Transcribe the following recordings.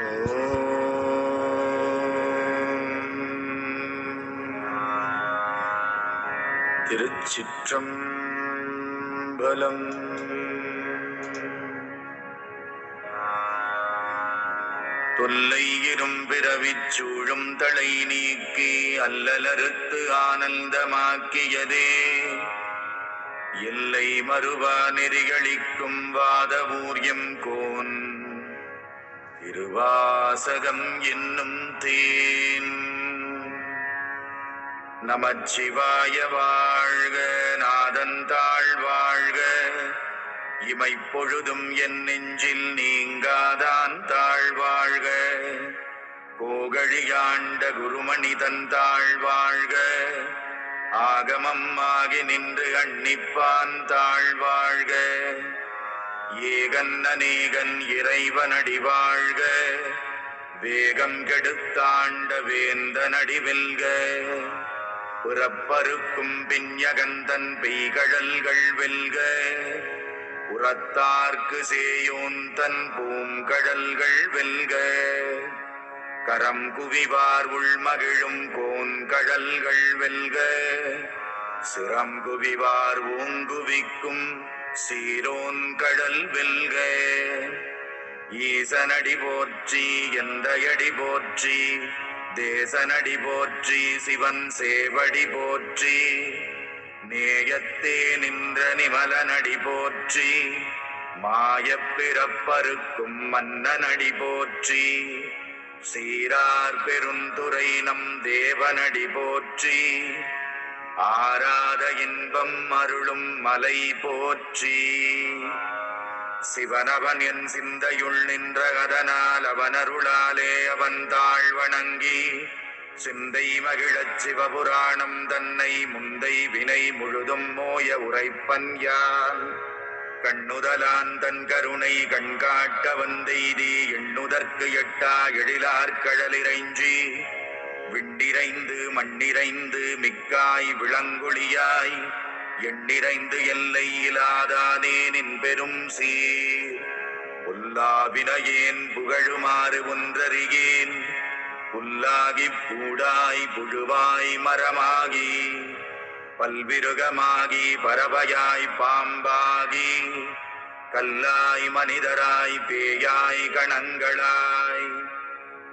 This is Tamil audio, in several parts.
திருச்சிற்றம்பலம். தொல்லை இரும்பிறவிச் சூழும் தலை நீக்கி அல்லலறுத்து ஆனந்தமாக்கியதே எல்லை மறுவா நெறிகளிக்கும் வாதவூர்யம் கோன் திருவாசகம் என்னும் தேன். நமச்சிவாய வாழ்க, நாதந்தாள் வாழ்க, இமைப்பொழுதும் என் நெஞ்சில் நீங்காதான் தாழ்வாழ்க. கோகழியாண்ட குருமணி தந்தாள் வாழ்க, ஆகமம் ஆகி நின்று அன்னிப்பான் தாழ்வாழ்க. ஏகன் அநேகன் இறைவனடி வாழ்க, வேகம் கெடுத்தாண்ட வேந்தனடி வெல்க. புறப்பருக்கும் பிஞகந்தன் பெய்கழல்கள் வெல்க, புறத்தார்க்கு சேயோன் தன் பூங்கழல்கள் வெல்க. கரம் குவிவார் உள்மகிழும் கோன்கழல்கள் வெல்க, சிரம் குவிவார் ஓங்குவிக்கும் சீரோன் கடல் வெல்க. ஈசனடி போற்றி, எந்தையடி போற்றி, தேசனடி போற்றி, சிவன் சேவடி போற்றி, நேயத்தே நின்ற நிமலனடி போற்றி, மாயப் பிறப்பருக்கும் மன்னனடி போற்றி, சீரார் பெருந்துரை நம் தேவனடி போற்றி, ஆராத இன்பம் அருளும் மலை போற்றி. சிவனவன் என் சிந்தையுள் நின்ற அதனால் அவனருளாலே அவன் தாழ் வணங்கி சிந்தை மகிழச் சிவபுராணம் தன்னை முந்தை வினை முழுதும் மோய உரைப்பன் யான். கண்ணுதலான் தன் கருணை கண்காட்ட வந்தெய்தி எண்ணுதற்கு எட்டா எழிலார்கழலிறைஞ்சி விண்டிரைந்து மண்ணிறைந்து மிக்காய் விளங்கொழியாய் எண்ணிறைந்து எல்லை இலாதானே நின் பெரும் சீர். புல்லாவினையேன் புகழுமாறு ஒன்றறியேன், புல்லாகிப் பூடாய் புழுவாய் மரமாகி பல்விருகமாகி பறவையாய் பாம்பாகி கல்லாய் மனிதராய் பேயாய் கணங்களாய்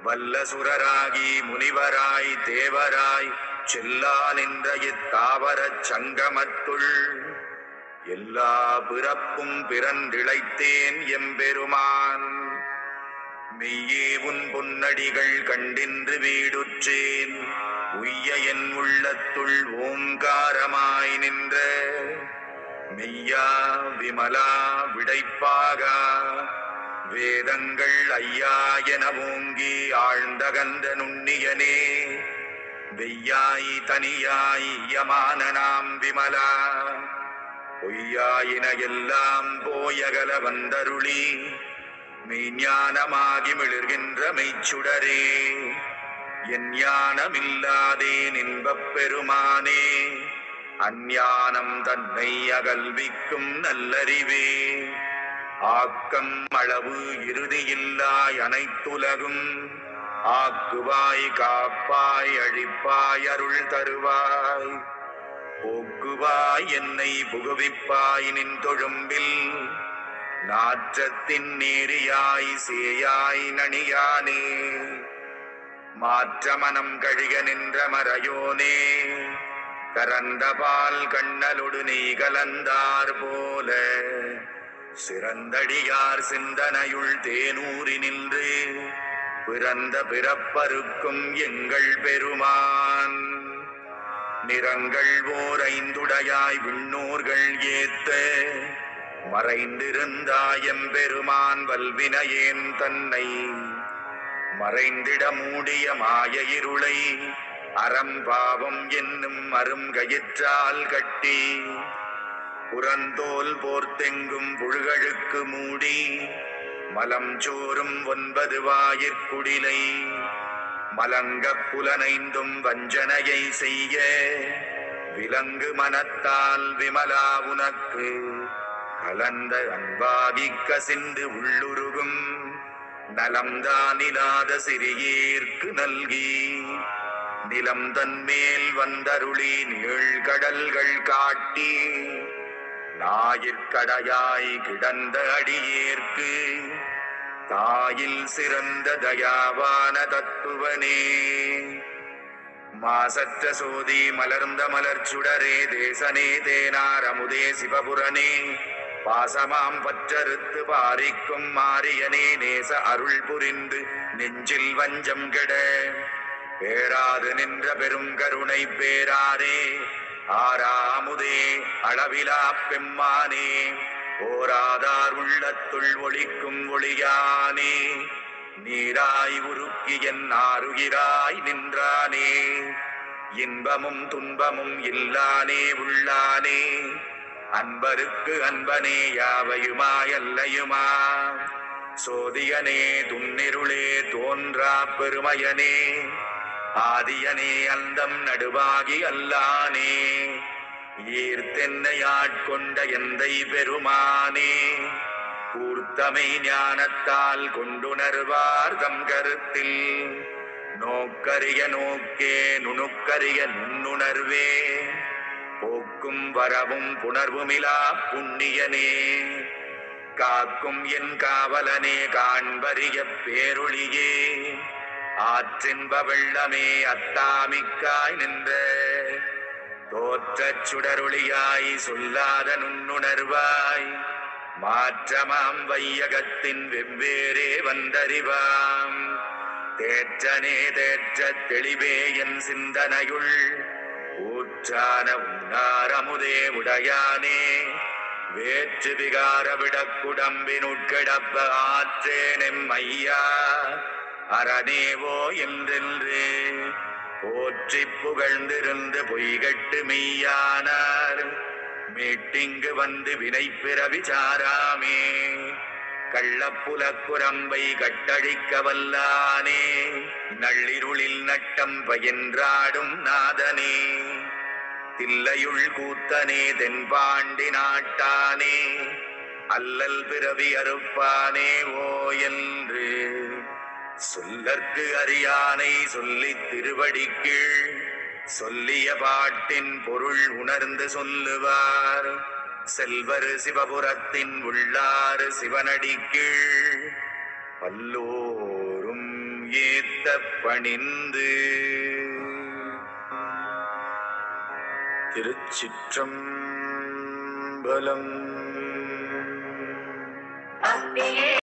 வல்லசுரராகி முனிவராய் தேவராய் செல்லா நின்ற இத்தாவரச் சங்கமத்துள் எல்லா பிறப்பும் பிறந்திழைத்தேன் எம்பெருமான். மெய்யே உன் பொன்னடிகள் கண்டின்று வீடுற்றேன், உய்ய என் உள்ளத்துள் ஓங்காரமாய் நின்ற மெய்யா விமலா விடைப்பாகா வேதங்கள் ஐயா என ஓங்கி ஆழ்ந்தகந்த நுண்ணியனே வெய்யாய் தனியாய் யமான நாம் விமலா பொய்யாயின எல்லாம் போயகல வந்தருளி மெய்ஞானமாகி மிளிர்கின்ற மெய்ச்சுடரே. என் ஞானமில்லாதேன் இன்பப் பெருமானே, அஞ்ஞானம் தன்னை அகல்விக்கும் நல்லறிவே. ஆக்கம் அளவு இறுதியில்லாய் அனைத்துலகும் ஆக்குவாய் காப்பாய் அழிப்பாய் அருள் தருவாய். போக்குவாய் என்னை புகுவிப்பாய் நின் தொழும்பில், நாற்றத்தின் நேரியாய் சேயாய் நணியானே. மாற்ற மனம் கழிக நின்ற மறையோனே, கரந்த பால் கண்ணலொடு நீ கலந்தார் போல சிறந்தடியார் சிந்தனையுள் தேனூறி நின்று பிறந்த பிறப்பருக்கும் எங்கள் பெருமான். நிறங்கள் ஓர் ஐந்துடையாய் விண்ணோர்கள் ஏத்த மறைந்திருந்தாயம் பெருமான் வல்வினையேன் தன்னை மறைந்திட மூடிய மாய இருளை அறம்பாவம் என்னும் அருங்கயிற்றால் கட்டி புறந்தோல் போர்த்தெங்கும் புழுகழுக்கு மூடி மலம் சோறும் 9 வாயிற்குடிலை மலங்கப் புலனைந்தும் வஞ்சனையை செய்ய விலங்கு மனத்தால் விமலா உனக்கு கலந்த அன்பாகிக் கசிந்து உள்ளுருகும் நலம்தானிலாத சிறியேற்கு நல்கி நிலம் தன்மேல் வந்தருளி நீழ்கடல்கள் காட்டி ஞாயிற்கடையாய் கிடந்த அடியேற்கு தாயில் சிறந்த தயாவான தத்துவனே. மாசற்ற சோதி மலர்ந்த மலர்ச்சுடரே தேசனே தேனார் அமுதே சிவபுரனே பாசமாம் பற்றறுத்து பாரிக்கும் மாரியனே நேச அருள் புரிந்து நெஞ்சில் வஞ்சம் கெட பேராது நின்ற பெரும் கருணை பேராரே ஆறாமுதே அளவிலா பெம்மானே ஓராதார் உள்ளத்துள் ஒளிக்கும் ஒளியானே நீராய் உருக்கி என் ஆருயிராய் நின்றானே இன்பமும் துன்பமும் இல்லானே உள்ளானே அன்பருக்கு அன்பனே யாவையுமாயல்லையுமா சோதியனே துன்னிருளே தோன்றா பெருமையனே ஆதியனே அந்தம் நடுவாகி அல்லானே ஈர்த்தென்னை ஆட்கொண்ட எந்தை பெருமானே கூர்த்தமை ஞானத்தால் கொண்டுணர்வார் தம் கருத்தில் நோக்கரிய நோக்கே நுணுக்கரிய நுண்ணுணர்வே போக்கும் வரவும் புணர்வுமிலா புண்ணியனே காக்கும் என் காவலனே காண்பரிய பேரொளியே ஆற்றின்ப வெள்ளமே அத்தாமிக்காய் நின்ற தோற்றச் சுடரொளியாய் சொல்லாத நுண்ணுணர்வாய் மாற்றமாம் வையகத்தின் வெவ்வேறே வந்தறிவாம் தேற்றனே தேற்றத் தெளிவே என் சிந்தனையுள் ஊற்றான உன்னாரமுதே உடையானே வேற்று விகார விடக்குடம்பினுட்கிடப்ப ஆற்றேனெம் ஐயா அரணேவோ என்றென்று போற்றி புகழ்ந்திருந்து பொய்கட்டு மெய்யானார் மீட்டிங்கு வந்து வினை பிறவி சாராமே கள்ளப்புலக்குரம்பை கட்டழிக்க வல்லானே நள்ளிருளில் நட்டம் பயின்றாடும் நாதனே தில்லையுள் கூத்தனே தென்பாண்டி நாட்டானே அல்லல் பிறவி அறுப்பானே ஓ என்று சொல்லற்கு அறியானை சொல்லித் திருவடிக்கீழ் சொல்லிய பாட்டின் பொருள் உணர்ந்து சொல்லுவார் செல்வர் சிவபுரத்தின் உள்ளாறு சிவனடிக்கீழ் பல்லோரும் ஏத்த பணிந்து. திருச்சிற்றம்பலம்.